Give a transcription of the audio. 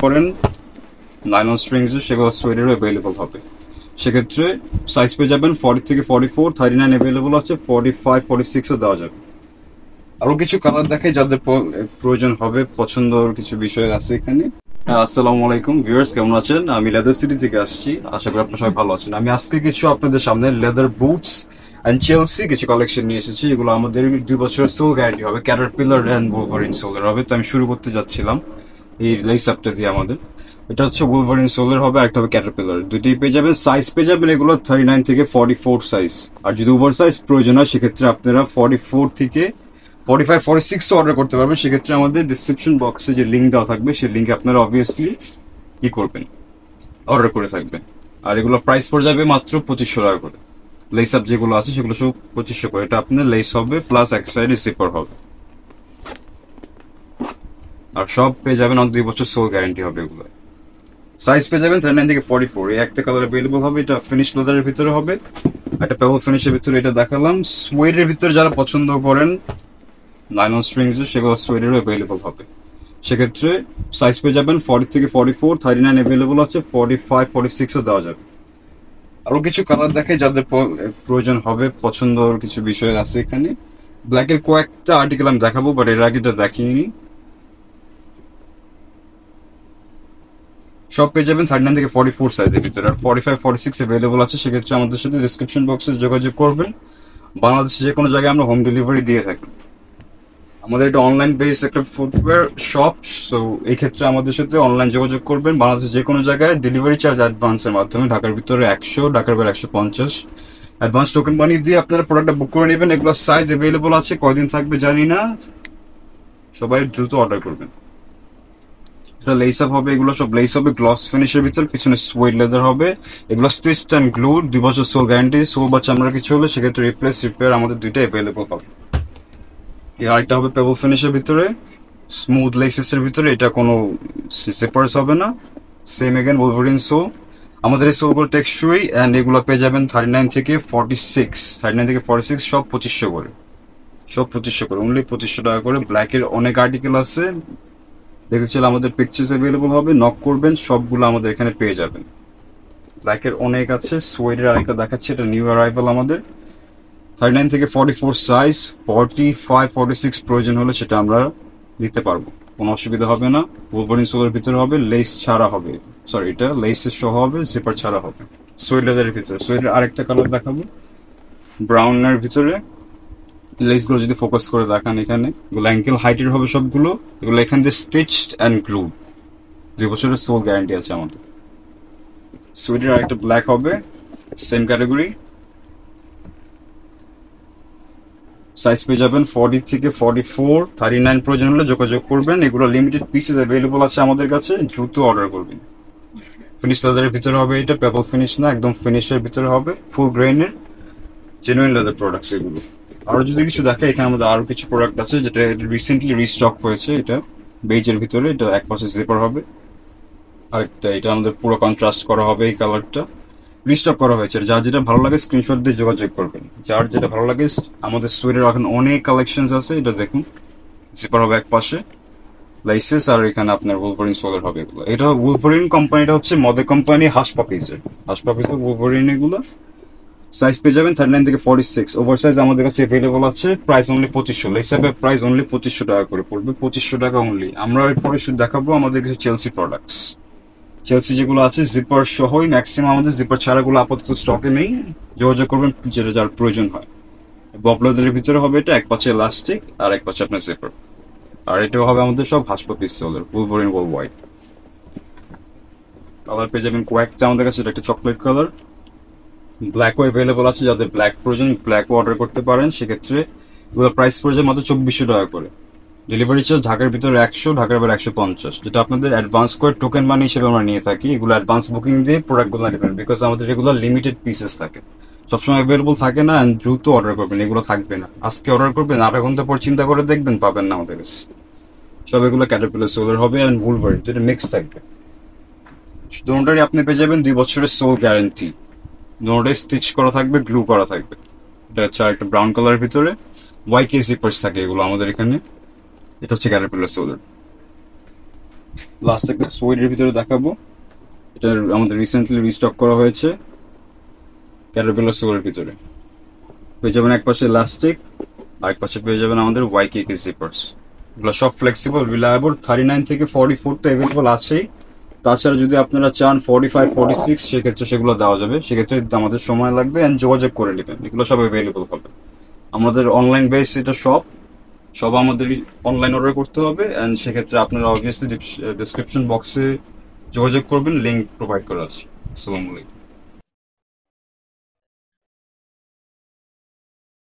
করেন nylon strings সেগুলো সোয়েডেরও available হবে। সেক্ষেত্রে সাইজ পেয়ে যাবেন 40 থেকে 44, 39 অ্যাভেলেবল আছে, 45, 46ও দেওয়া যাবে। আরো কিছু কালার দেখে যাদের প্রয়োজন হবে, পছন্দের কিছু বিষয় আছে এখানে। আসসালামু আলাইকুম ভিউয়ার্স, কেমন আছেন? আমি লেদার সিটি থেকে আসছি, আশা করি আপনারা সবাই ভালো আছেন। আমি আজকে কিছু আপনাদের সামনে লেদার বুটস এন্ড চেলসি কিছু কালেকশন নিয়ে এসেছি। এগুলো আমাদের 2 বছরের সোল গ্যারান্টি হবে, ক্যাটারপিলার এন্ড ওলভারিন সোলের হবে। তো আমি শুরু করতে যাচ্ছিলাম এই লেস আপটা দিয়ে। আমাদের এটা হচ্ছে ওলভারিন সোলের হবে, একটা হবে ক্যাটারপিলার। দুটোই পেয়ে যাবেন। সাইজ পেয়ে যাবেন এগুলো 39 থেকে 44 সাইজ। আর যদি ওভার সাইজ প্রয়োজন হয় সেক্ষেত্রে আপনারা 44 থেকে 45, 46 অর্ডার করতে পারবেন। সেক্ষেত্রে আমাদের ডিসক্রিপশন বক্সে যে লিঙ্ক দেওয়া থাকবে সেই লিঙ্কে আপনারা অবভিয়াসলি কি করবেন, অর্ডার করে থাকবেন। আর এগুলো প্রাইস পড়ে যাবে মাত্র 2500 টাকা করে। লেস আপ যেগুলো আছে সেগুলো সব 2500 করে। এটা আপনার লেস হবে প্লাস এক সাইডে জিপার হবে। আর সব পেয়ে যাবেন 2 বছর সোল গ্যারান্টি হবে এগুলো। সাইজ পেয়ে যাবেন 39 থেকে 44। এই একটা কালার অ্যাভেলেবল হবে। এটা ফিনিশ লেদারের ভিতরে হবে, একটা পেবল ফিনিশের ভিতরে এটা দেখালাম। সুয়েডের ভিতরে যারা পছন্দ করেন নাইলন স্ট্রিংস সেগুলো সোয়েডেরও অ্যাভেলেবল হবে। সেক্ষেত্রে সাইজ পেয়ে যাবেন 40 থেকে 44, 39 অ্যাভেলেবল আছে, 45, 46ও দেওয়া যাবে। আরো কিছু কালার দেখে যাদের প্রয়োজন হবে, পছন্দের কিছু বিষয় আছে এখানে। ব্ল্যাকের কয়েকটা আর্টিকেল আমি দেখাবো, বাট এর আগে এটা দেখিনি। সব পেয়ে যাবেন 39 থেকে 44 সাইজের ভিতরে। আর 45, 46 অ্যাভেলেবল আছে। সেক্ষেত্রে আমাদের সাথে ডিসক্রিপশন বক্সে যোগাযোগ করবেন। বাংলাদেশে যে কোনো জায়গায় আমরা হোম ডেলিভারি দিয়ে থাকি। আমাদের এটা অনলাইন বেস একটা ফুটওয়্যার শপ। সো এই ক্ষেত্রে আমাদের সাথে অনলাইন যোগাযোগ করবেন। বাংলাদেশের যে কোনো জায়গায় ডেলিভারি চার্জ অ্যাডভান্সের মাধ্যমে, ঢাকার ভিতরে 100, ঢাকার বাইরে 150 অ্যাডভান্স টোকেন মানি দিয়ে আপনারা প্রোডাক্টটা বুক করে নেবেন। এগুলো সাইজ অ্যাভেলেবল আছে, কয়দিন থাকবে জানি না, সবাই দ্রুত অর্ডার করবেন। এটা লেস আপ হবে, এগুলো সব লেস হবে গ্লস ফিনিশের ভিতর, পিছনে সুয়েড লেদার হবে। এগুলো স্টিচড অ্যান্ড গ্লু, 2 বছর সোল গ্যারান্টি। সোল বা চামড়া কিছু হলে সেক্ষেত্রে রিপ্লেস রিপেয়ার আমাদের দুইটা অ্যাভেলেবল হবে। আরেকটা হবে পেবল ফিনিশের ভিতরে, স্মুথ লেসেস এর ভিতরে। এটা কোনো সেপারেস হবে না। Same again wolverine sole. আমাদের এই সোলগুলো টেকসই অ্যান্ড এগুলো পেয়ে যাবেন 39 থেকে 46, 39 থেকে 46 সব 2500 করে। সব 2500 করে, অনলি 2500 টাকা করে। ব্ল্যাকের অনেক আর্টিকেল আছে, দেখেছিল আমাদের পিকচার্স অ্যাভেলেবল হবে, নক করবেন, সবগুলো আমাদের এখানে পেয়ে যাবেন। ব্ল্যাকের অনেক আছে। সোয়েডের আরেকটা দেখাচ্ছে, এটা নিউ অ্যারাইভাল আমাদের। 39 থেকে 44 সাইজ, 45, 46 প্রয়োজন হলে সেটা আমরা দিতে পারবো, কোনো অসুবিধা হবে না। ওলভারিন সোলের ভিতরে হবে, লেস ছাড়া হবে। সরি, এটা লেসের সহ হবে, জিপার ছাড়া হবে। সোয়েড লেদারের ভিতরে। সোয়েডের আরেকটা কালার দেখাবো, ব্রাউনের ভিতরে। লেসগুলো যদি ফোকাস করে দেখান এখানে, এগুলো অ্যাঙ্কেল হাইটের হবে সবগুলো। এগুলো এখান দিয়ে স্টিচড অ্যান্ড গ্লু, 2 বছরের সোল গ্যারান্টি আছে আমাদের। সোয়েডের আরেকটা ব্ল্যাক হবে, সেম ক্যাটাগরি। সাইজ পেয়ে যাবেন 40 থেকে 44, 39 প্রয়োজন হলে যোগাযোগ করবেন। এগুলো লিমিটেড পিসেস অ্যাভেলেবল আছে আমাদের কাছে, দ্রুত অর্ডার করবেন। ফিনিশ লেদারের ভিতরে হবে, এটা পেবল ফিনিশ না, একদম ফিনিশের ভিতরে হবে, ফুল গ্রেইনের জেনুইন লেদার প্রোডাক্টস এগুলো। আরো যদি কিছু দেখে, এখানে আমাদের আরো কিছু প্রোডাক্ট আছে যেটা রিসেন্টলি রিস্টক হয়েছে। এটা বেজের ভিতরে, এটা এক পাশে জিপার হবে। আরেকটা, এটা আমাদের পুরো কন্ট্রাস্ট করা হবে, এই কালারটা রিস্টক করা হয়েছে। যার যেটা ভালো লাগে স্ক্রিনশট দিয়ে যোগাযোগ করবেন। যার যেটা ভালো লাগে, আমাদের সোয়েডের এখন অনেক কালেকশনস আছে। এটা দেখুন, জিপার হবে এক পাশে, লাইসেস, আর এখানে আপনার ওলভারিন সোলার হবে এগুলো। এটা ওলভারিন কোম্পানিটা হচ্ছে মদের কোম্পানি হাস পাপিজের। হাস পাপিজের ওলভারিন এগুলো। সাইজ পেয়ে যাবেন 39 থেকে 46। ওভার সাইজ আমাদের কাছে অ্যাভেলেবল আছে। Price only 2500। হিসাবে প্রাইস অনলি 2500 টাকা করে পড়বে, 2500 টাকা অনলি। আমরা এরপরে শুধু দেখাবো আমাদের কিছু চেলসি প্রোডাক্টস। চেলসি যেগুলো আছে জিপার সহই ম্যাক্সিমাম, আমাদের জিপার ছাড়াগুলো আপাতত স্টকে নেই। যোগাযোগ করবেন যেটা যার প্রয়োজন হয়। ববলাদের ভিতরে হবে, এটা এক পাশে ইলাস্টিক আর এক পাশে আপনার জিপার। আর এটাও হবে আমাদের সব হাসপা পিস্তলের উলভারিন ওয়ার্ল্ড ওয়াইড। কালার পেয়ে যাবেন কয়েকটা আমাদের কাছে। এটা একটা চকলেট কালার। ব্ল্যাকও অ্যাভেলেবল আছে, যাদের ব্ল্যাক প্রয়োজন ব্ল্যাকও অর্ডার করতে পারেন। সেক্ষেত্রে এগুলো প্রাইস পড়ে যায় মাত্র 2400 টাকা করে। ডেলিভারি চার্জ ঢাকার ভিতরে 100, ঢাকার বাইরে 150, যেটা আপনাদের অ্যাডভান্স করে টোকেন মানি হিসেবে আমরা নিয়ে থাকি। এগুলো অ্যাডভান্স বুকিং দিয়ে প্রোডাক্টগুলো নেবেন, বিকজ আমাদের এগুলো লিমিটেড পিসেস থাকে, সবসময় অ্যাভেলেবল থাকে না। অ্যান্ড দ্রুত অর্ডার করবেন, এগুলো থাকবে না। আজকে অর্ডার করবেন, আধা ঘন্টা পর চিন্তা করে দেখবেন পাবেন না আমাদের কাছে। সব এগুলো ক্যাটারপিলার সোলার হবে অ্যান্ড উলভারিন, যেটা মিক্স থাকবে। দুটোটারই আপনি পেয়ে যাবেন 2 বছরের সোল গ্যারান্টি। দুটোটাই স্টিচ করা থাকবে, গ্লু করা থাকবে। এটা হচ্ছে একটা ব্রাউন কালারের ভিতরে, ওয়াইকে জিপার্স থাকে এগুলো আমাদের এখানে। এটা হচ্ছে ক্যাটারপিলার সোলার। লাস্ট একটা সোয়েডের ভিতরে দেখাবো, এটা আমাদের রিসেন্টলি রিস্টক করা হয়েছে ক্যাটারপিলার সোয়ের ভিতরে। পেয়ে যাবেন এক পাশে ইলাস্টিক, আরেক পাশে পেয়ে যাবেন আমাদের ওয়াইকেকে জিপার্স। এগুলো সব ফ্লেক্সিবল, রিলায়েবল। 39 থেকে 44 তো অ্যাভেলেবল আছেই, তাছাড়া যদি আপনারা চান 45 46 সেক্ষেত্রে সেগুলো দেওয়া যাবে, সেক্ষেত্রে আমাদের সময় লাগবে অ্যান্ড যোগাযোগ করে নেবেন, এগুলো সব অ্যাভেলেবল হবে। আমাদের অনলাইন বেস এটা সব আমাদের অনলাইন অর্ডার করতে হবে, অ্যান্ড সেক্ষেত্রে আপনারা অবভিয়াসলি ডিসক্রিপশন বক্সে যোগাযোগ করবেন, লিঙ্ক প্রোভাইড করা আছে। আসসালামু আলাইকুম।